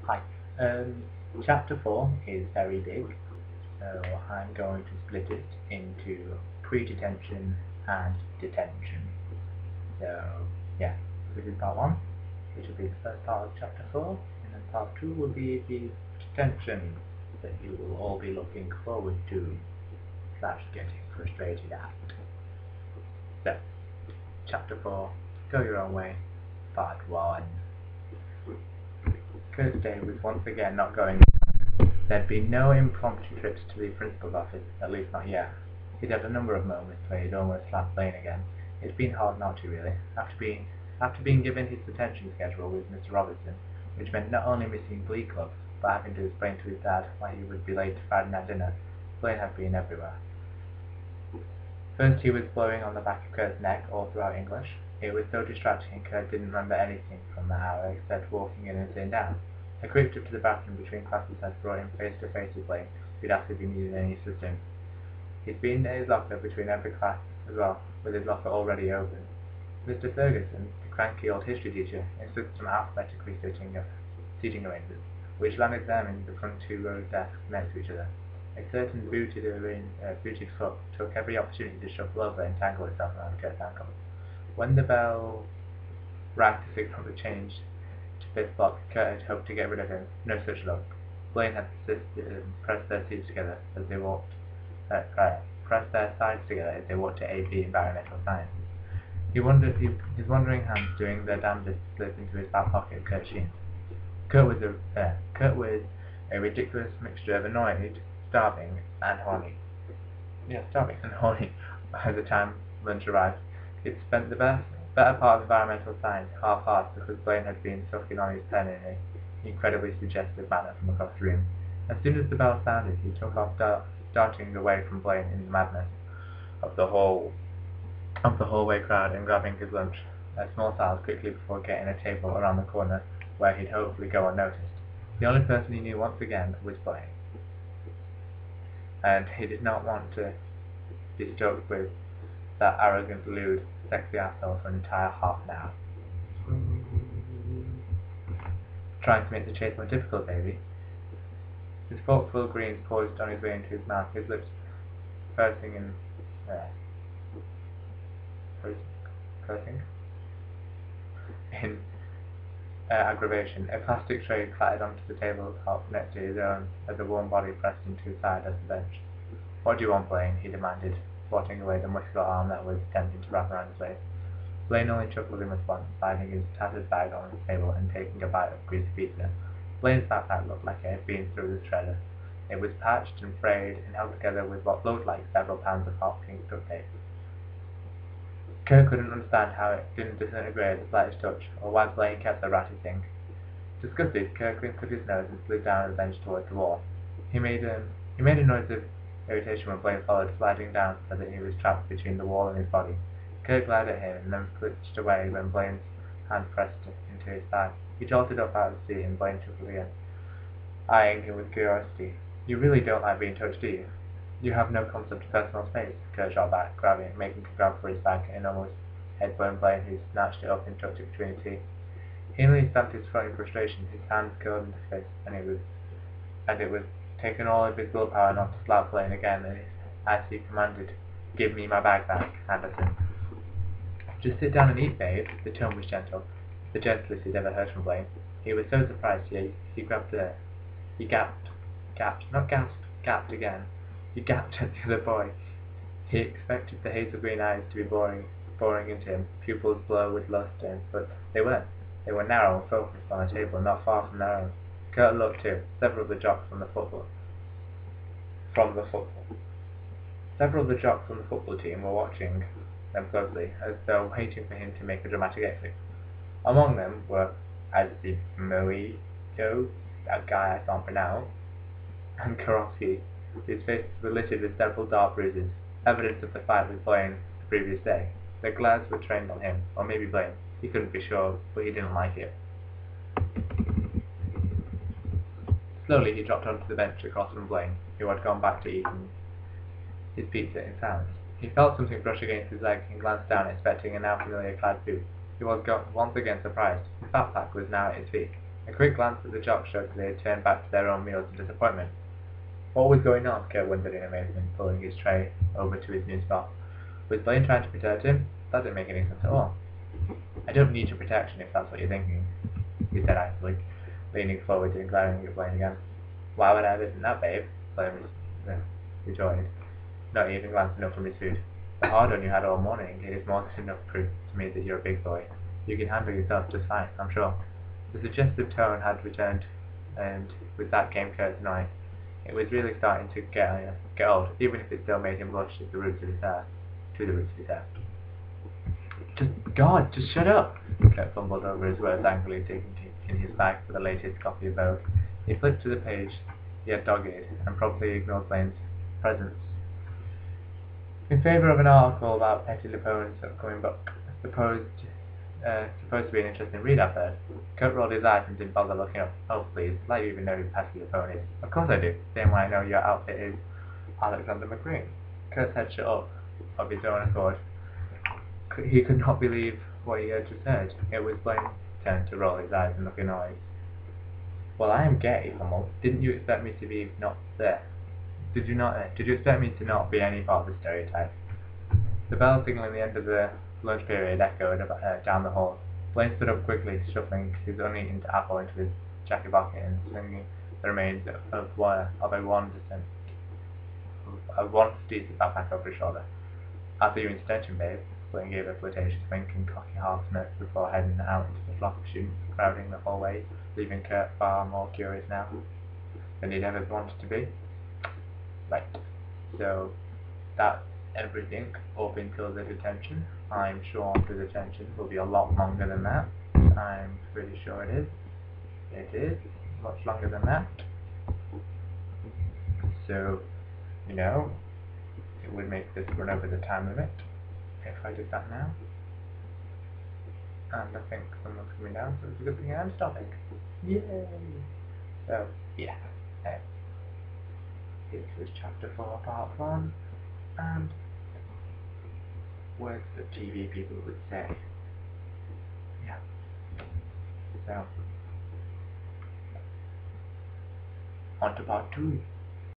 Hi. Chapter 4 is very big, so I'm going to split it into pre-detention and detention. So, yeah, this is part 1, which will be the first part of chapter 4, and then part 2 will be the detention that you will all be looking forward to, slash getting frustrated at. So, chapter 4, Go Your Own Way, part 1. Kurt's day was once again not going. There'd been no impromptu trips to the principal's office, at least not yet. He'd had a number of moments where he'd almost slapped Blaine again. It'd been hard not to, really, after being given his detention schedule with Mr. Robertson, which meant not only missing Glee Club, but having to explain to his dad why he would be late to Friday night dinner. Blaine had been everywhere. First he was blowing on the back of Kurt's neck all throughout English. It was so distracting Kurt didn't remember anything from that hour except walking in and sitting down. A quick trip to the bathroom between classes had brought him face to face with Blaine, who'd asked if he needed any assistance. He'd been at his locker between every class as well, with his locker already open. Mr. Ferguson, the cranky old history teacher, insisted on alphabetically seating arrangements, which landed them in the front 2 rows desks next to each other. A certain booted foot took every opportunity to shuffle over and tangle itself around Kurt's ankle. When the bell rang to signal the change to 5th block, Kurt had hoped to get rid of him. No such luck. Blaine had persisted and pressed their seats together as they walked. Pressed their sides together as they walked to AB Environmental Science. His wandering hands doing their damnedest to slip into his back pocket of Kurt's jeans. Kurt was a ridiculous mixture of annoyed, starving, and horny. Starving and horny by the time lunch arrived. He'd spent the better part of environmental science half-assed because Blaine had been sucking on his pen in an incredibly suggestive manner from across the room. As soon as the bell sounded, he took off darting away from Blaine in the madness of the hallway crowd and grabbing his lunch, a small size quickly before getting a table around the corner where he'd hopefully go unnoticed. The only person he knew once again was Blaine, and he did not want to be stuck with that arrogant, lewd, sexy asshole for an entire half an hour. Trying to make the chase more difficult, baby. His forkful of greens poised on his way into his mouth, his lips pursing in aggravation. A plastic tray clattered onto the tabletop next to his own as a warm body pressed into his side as the bench. "What do you want, Blaine?" he demanded, swatting away the muscular arm that was attempting to wrap around his waist. Blaine only chuckled in response, sliding his tattered bag on the table and taking a bite of greasy pizza. Blaine's backpack looked like it had been through the shredder. It was patched and frayed and held together with what looked like several pounds of hot pink duct tape. Kurt couldn't understand how it didn't disintegrate at the slightest touch, or why Blaine kept the ratty thing. Disgusted, Kurt crinkled his nose and slid down the bench towards the wall. He made a noise of irritation when Blaine followed, sliding down so that he was trapped between the wall and his body. Kurt glared at him and then flinched away when Blaine's hand pressed into his thigh. He jolted up out of the seat and Blaine chuckled again, eyeing him with curiosity. "You really don't like being touched, do you? You have no concept of personal space," Kurt shot back, making a grab for his bag and almost head-blown Blaine, who snatched it up and tucked it between his teeth. He nearly stamped his foot in frustration, his hands curled into fists, and it was taking all of his willpower not to slap Blaine again as he commanded, "Give me my bag back, Anderson." "Just sit down and eat, babe." The tone was gentle, the gentlest he'd ever heard from Blaine. He was so surprised he gasped again. He gasped at the other boy. He expected the hazel green eyes to be boring into him, pupils glow with lust, but they weren't. They were narrow and focused on a table not far from their own. Kurt looked too. Several of the jocks on the football team were watching them closely, as though waiting for him to make a dramatic exit. Among them were Azimoito, a guy I can't pronounce, and Karofsky. His fists were littered with several dark bruises, evidence of the fight with Blaine the previous day. Their glares were trained on him, or maybe Blaine. He couldn't be sure, but he didn't like it. Slowly he dropped onto the bench across from Blaine, who had gone back to eating his pizza in silence. He felt something brush against his leg and glanced down, expecting a now familiar clad boot. He was once again surprised. His backpack was now at his feet. A quick glance at the jock showed that they had turned back to their own meals in disappointment. What was going on? Kurt wondered in amazement, pulling his tray over to his new spot. Was Blaine trying to protect him? That didn't make any sense at all. I don't need your protection if that's what you're thinking, he said icily, leaning forward and glaring at Blaine again. Why would I have written that, babe? Blaine rejoined, not even glancing up from his food. The hard on you had all morning is more than enough proof to me that you're a big boy. You can handle yourself just fine, I'm sure. The suggestive tone had returned, and with that came Kurt's annoyance. It was really starting to get old, even if it still made him blush at the roots of his hair. To the roots of his hair. Just shut up! Kurt fumbled over his words angrily, digging in his bag for the latest copy of Vogue. He flipped to the page he had dogged, and promptly ignored Blaine's presence. In favour of an article about Petty LePone's upcoming book, supposed to be an interesting read, I've heard. Kurt rolled his eyes and didn't bother looking up. Oh, please, like you even know who Petty LePone is. Of course I do. Same way I know your outfit is Alexander McQueen. Kurt's head shut up of his own accord. He could not believe what he had just heard. It was Blaine's turn to roll his eyes and look annoyed. Well, I am gay, Hummel. Didn't you expect me to be not there? Did you expect me to not be any part of the stereotype? The bell signalling the end of the lunch period echoed down the hall. Blaine stood up quickly, shuffling his uneaten apple into his jacket pocket and slinging the remains of a one-seat backpack over his shoulder. I'll see you in detention, babe. Blaine gave a flirtatious wink and cocky half-smirk before heading out into the flock of students crowding the hallway, leaving Kurt far more curious now than he'd ever wanted to be. Right, so that's everything up until the detention. I'm sure the detention will be a lot longer than that. I'm pretty sure it is. It is much longer than that. So, you know, it would make this run over the time limit if I did that now. And I think someone's coming down, so it's a good thing I'm stopping. Yay! So, yeah. This was chapter 4, part 1, and words that TV people would say. Yeah. So, on to part 2.